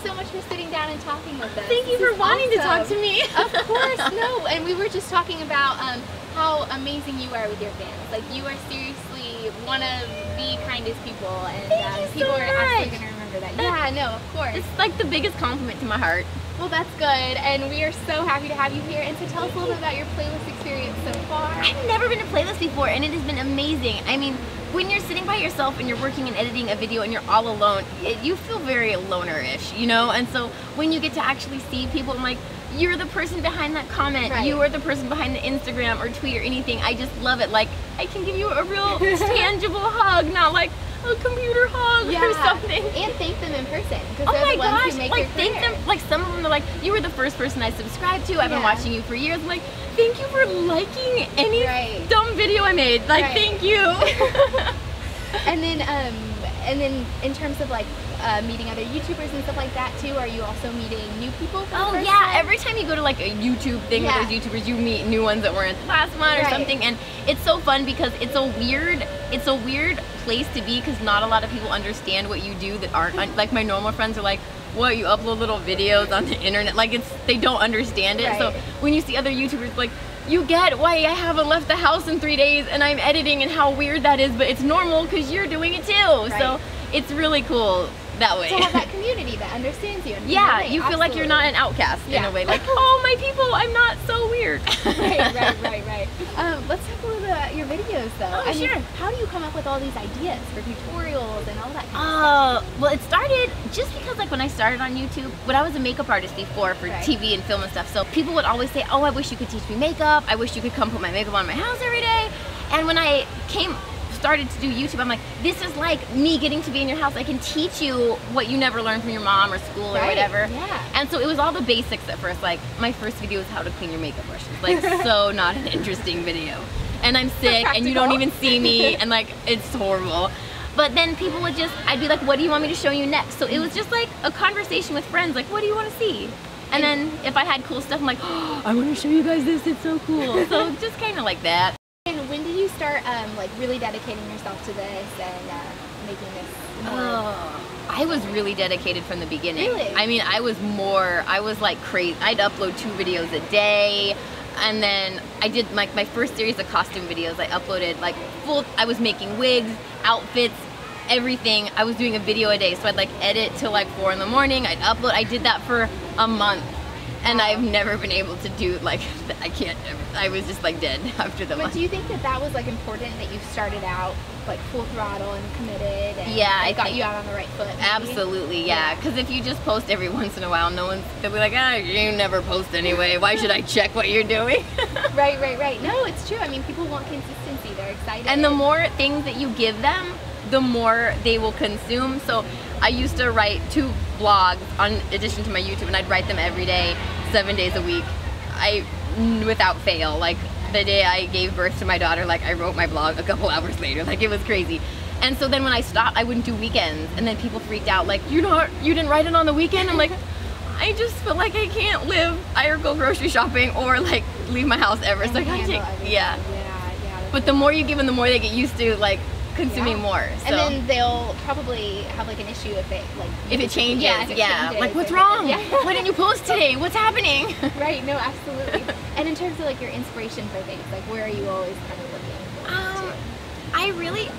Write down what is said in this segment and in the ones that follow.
so much for sitting down and talking with us. Thank you for wanting to talk to me. Of course, no. And we were just talking about how amazing you are with your fans. Like, you are seriously one of the kindest people, and people are absolutely going to remember that. Yeah, no, of course. It's like the biggest compliment to my heart. Well, that's good, and we are so happy to have you here. And so tell us a little bit about your playlist experience so far. I've never been to playlist before, and it has been amazing. I mean, when you're sitting by yourself and you're working and editing a video and you're all alone, you feel very loner-ish, you know? And so when you get to actually see people, I'm like, you're the person behind that comment. Right. You are the person behind the Instagram or tweet or anything. I just love it. Like, I can give you a real tangible hug, not like a computer hug or something. And thank them in person. Oh my gosh, like thank them. Like some of them are like, you were the first person I subscribed to. I've been watching you for years. I'm like, thank you for liking any dumb video I made. Like, thank you. And then in terms of like meeting other YouTubers and stuff like that too, are you also meeting new people for the first time? Every time you go to like a YouTube thing with those YouTubers, you meet new ones that weren't the last one or something, and it's so fun because it's a weird place to be because not a lot of people understand what you do that aren't like my normal friends are like, what, you upload little videos on the internet, like they don't understand it. So when you see other YouTubers, like, you get why I haven't left the house in 3 days and I'm editing and how weird that is, but it's normal because you're doing it too. So it's really cool that way. To have that community that understands you. And you feel like you're not an outcast in a way. Like, oh, my people, I'm not so weird. Right. Let's talk a little bit about your videos though. Oh, sure. How do you come up with all these ideas for tutorials and all that kind of stuff? Well, it started just because like when I started on YouTube, when I was a makeup artist before for TV and film and stuff, so people would always say, oh, I wish you could teach me makeup. I wish you could come put my makeup on my house every day. And when I started to do YouTube, I'm like, this is like me getting to be in your house. I can teach you what you never learned from your mom or school or whatever. And so it was all the basics at first. Like, my first video was how to clean your makeup brushes. Like, so not an interesting video. And I'm sick and you don't even see me and like, it's horrible. But then people would I'd be like, what do you want me to show you next? So it was just like a conversation with friends, like, what do you want to see? And then if I had cool stuff, I'm like, oh, I want to show you guys this, it's so cool. So just kind of like that. And when did you start like really dedicating yourself to this and making this more? I was really dedicated from the beginning. Really? I mean, I was like crazy. I'd upload 2 videos a day. And then I did my first series of costume videos. I uploaded like I was making wigs, outfits, everything. I was doing a video a day. So I'd like edit till like 4 in the morning. I'd upload. I did that for a month. And I've never been able to do, like, I was just like dead after the month. But do you think that that was like important that you started out like full throttle and committed and it got you out on the right foot? Maybe? Absolutely, yeah. Because if you just post every once in a while, they'll be like, you never post anyway. Why should I check what you're doing? Right. No, it's true. I mean, people want consistency. They're excited. And the more things that you give them, the more they will consume. So I used to write 2 blogs in addition to my YouTube, and I'd write them every day, 7 days a week. Without fail. Like the day I gave birth to my daughter, like I wrote my blog a couple hours later. Like it was crazy. And so then when I stopped, I wouldn't do weekends, and then people freaked out, like, you didn't write it on the weekend? I'm like, I just feel like I can't live, either go grocery shopping or like leave my house ever. So I gotta take, But the more you give them, the more they get used to like consuming more. So. And then they'll probably have like an issue if it changes. Like, what's wrong? Why didn't you post today? What's happening? Right. No, absolutely. And in terms of like your inspiration for things, like where are you always kind of looking?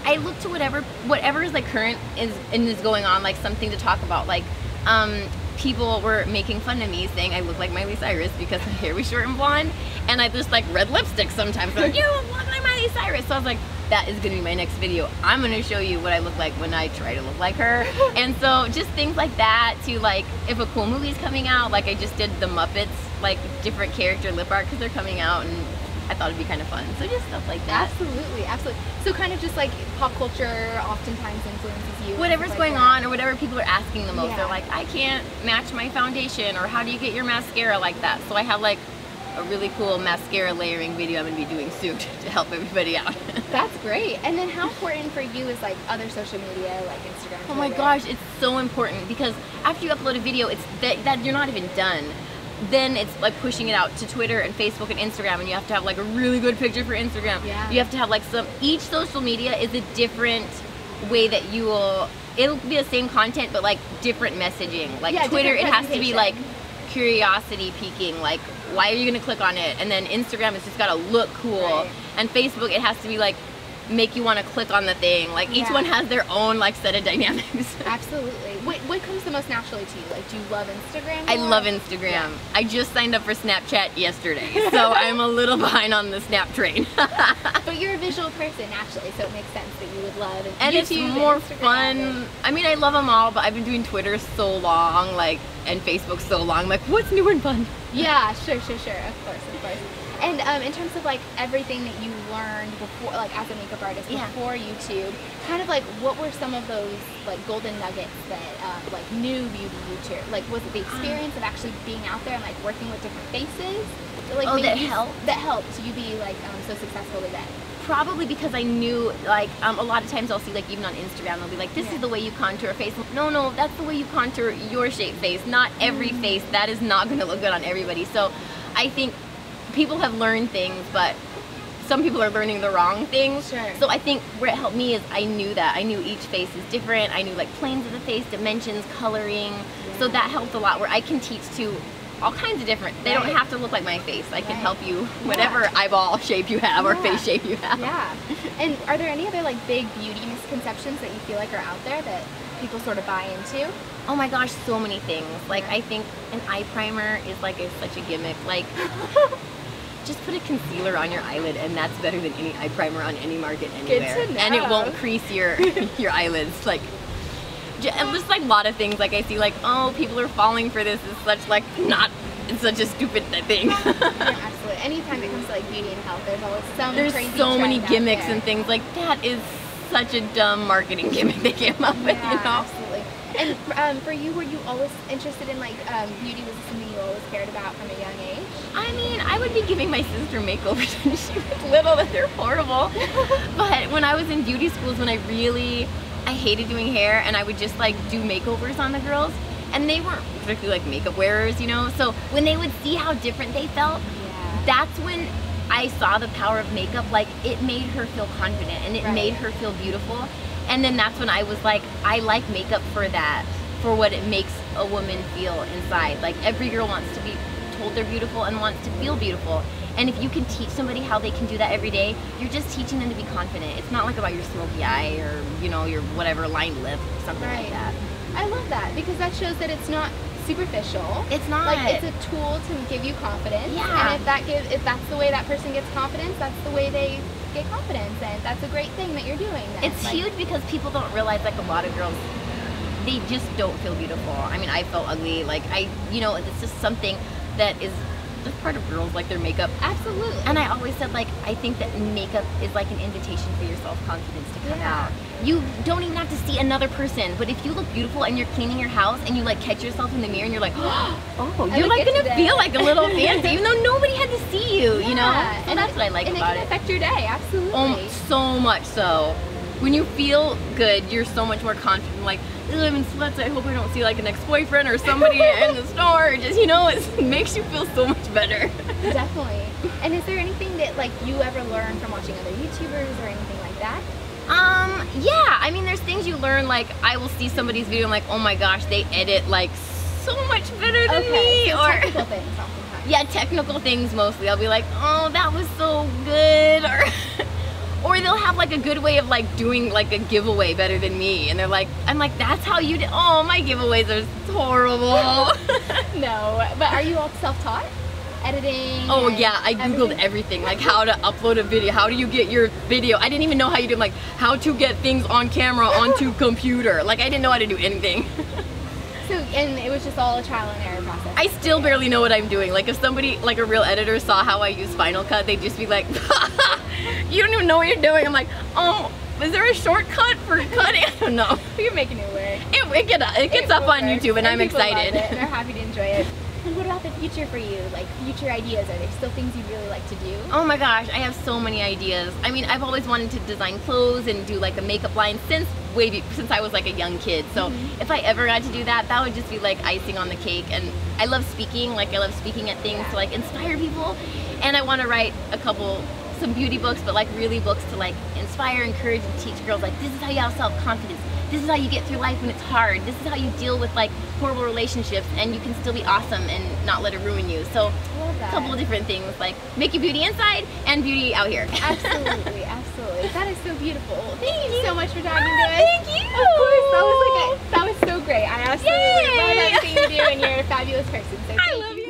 I look to whatever is like current is going on, like something to talk about. Like people were making fun of me saying I look like Miley Cyrus because my hair was short and blonde, and I just like red lipstick sometimes. They're like, you look like Miley Cyrus. So I was like, that is gonna be my next video. I'm gonna show you what I look like when I try to look like her. And so just things like that, to like if a cool movie's coming out, like I just did the Muppets, like different character lip art because they're coming out, and I thought it'd be kind of fun. So just stuff like that. Absolutely. So kind of just like pop culture oftentimes influences you. Whatever's going on or whatever people are asking the most. They're like, I can't match my foundation, or how do you get your mascara like that? So I have like a really cool mascara layering video I'm going to be doing soon to help everybody out. That's great. And then how important for you is like other social media, like Instagram, Oh my gosh, it's so important, because after you upload a video, it's that you're not even done. Then it's like pushing it out to Twitter and Facebook and Instagram, and you have to have like a really good picture for Instagram. You have to have like each social media is a different way that you will it'll be the same content, but like different messaging. Like Yeah, Twitter, it different has to be like curiosity piquing, like why are you gonna click on it? And then Instagram, it's just gotta look cool. Right. And Facebook, it has to be like make you want to click on the thing. Like each one has their own like set of dynamics. Absolutely. What comes the most naturally to you? Like, do you love Instagram more? I love Instagram. Yeah. I just signed up for Snapchat yesterday, so I'm a little behind on the Snap train. But you're a visual person naturally, so it makes sense that you would love And YouTube, it's more Instagram, fun. I mean, I love them all, but I've been doing Twitter so long, like, and Facebook so long. Like, what's new and fun? Yeah, sure. Of course. And in terms of like everything that you learned before, like as a makeup artist before YouTube, kind of like what were some of those like golden nuggets that like new beauty YouTubers, like was it the experience of actually being out there and like working with different faces? That, like, that helped you be like so successful today? Probably because I knew, like, a lot of times I'll see, like, even on Instagram, they'll be like, this is the way you contour a face. No, that's the way you contour your shaped face, not every face. That is not going to look good on everybody. So I think people have learned things, but some people are learning the wrong things. Sure. So I think where it helped me is I knew that. I knew each face is different. I knew, like, planes of the face, dimensions, coloring. Yeah. So that helped a lot, where I can teach to all kinds of different. They don't have to look like my face. I can help you whatever eyeball shape you have or face shape you have. Yeah. And are there any other like big beauty misconceptions that you feel like are out there that people sort of buy into? Oh my gosh, so many things. Like I think an eye primer is like such a gimmick. Like just put a concealer on your eyelid and that's better than any eye primer on any market anywhere. Good to know. And it won't crease your your eyelids. Like just like a lot of things, like I see like, oh, people are falling for this. It's such like it's such a stupid thing. Yeah, absolutely. Anytime it comes to like beauty and health, there's always some crazy so many trend gimmicks out there. and things like that is such a dumb marketing gimmick they came up with, you know? Absolutely. And for you, were you always interested in like beauty? Was it something you always cared about from a young age? I mean, I would be giving my sister makeovers when she was little, that they're horrible. But when I was in beauty schools, when I hated doing hair, and I would just like do makeovers on the girls, and they weren't particularly like makeup wearers, you know, so when they would see how different they felt, that's when I saw the power of makeup. Like it made her feel confident and it made her feel beautiful, and then that's when I was like, I like makeup for that, for what it makes a woman feel inside. Like every girl wants to be told they're beautiful and wants to feel beautiful. And if you can teach somebody how they can do that every day, you're just teaching them to be confident. It's not like about your smoky eye or, you know, your whatever lined lip, something like that. I love that because that shows that it's not superficial. It's not. Like it's a tool to give you confidence. Yeah. And if that's the way that person gets confidence, that's the way they get confidence, and that's a great thing that you're doing. Then. It's like, huge because people don't realize, like, a lot of girls, they just don't feel beautiful. I mean, I felt ugly. Like you know, it's just something that is just part of girls, like their makeup. Absolutely. And I always said, like, I think that makeup is like an invitation for your self-confidence to come out. You don't even have to see another person, but if you look beautiful and you're cleaning your house and you like catch yourself in the mirror and you're like, oh, you're like gonna feel like a little fancy, even though nobody had to see you, you know? So that's what I like about it. And it can affect your day, absolutely. So much so. When you feel good, you're so much more confident. Like, I'm in sweats, I hope I don't see like an ex-boyfriend or somebody in the store. Just, you know, it makes you feel so much better. Definitely. And is there anything that like you ever learned from watching other YouTubers or anything like that? Yeah, I mean, there's things you learn, like, I will see somebody's video and like, oh my gosh, they edit like so much better than me. So or technical things oftentimes. Yeah, technical things mostly. I'll be like, oh, that was so good. Or they'll have like a good way of like doing like a giveaway better than me, and they're like, I'm like, that's how you do. Oh, my giveaways are horrible. No, but are you all self-taught? Editing? Oh yeah, I googled everything, like how to upload a video, how do you get your video. I didn't even know how you do, like how to get things on camera onto computer. Like I didn't know how to do anything. So, and it was just all a trial and error process. I still barely know what I'm doing. Like if somebody, like a real editor, saw how I use Final Cut, they'd just be like, you don't even know what you're doing. I'm like, oh, is there a shortcut for cutting? I don't know. You're making it work. It gets up on YouTube, and I'm excited. They're happy to enjoy it. And what about the future for you? Like future ideas? Are there still things you'd really like to do? Oh my gosh, I have so many ideas. I mean, I've always wanted to design clothes and do like a makeup line since I was like a young kid. So if I ever got to do that, that would just be like icing on the cake. And I love speaking. Like I love speaking at things to like inspire people. And I want to write some beauty books, but like really books to like inspire, encourage, and teach girls like this is how you have self-confidence. this is how you get through life when it's hard. This is how you deal with like horrible relationships and you can still be awesome and not let it ruin you. So a couple of different things, like make your beauty inside and beauty out here. Absolutely, absolutely. That is so beautiful. Thank you so much for talking to us. Thank you. Of course, that was so great. I absolutely love everything you do, and you're a fabulous person. So I love you.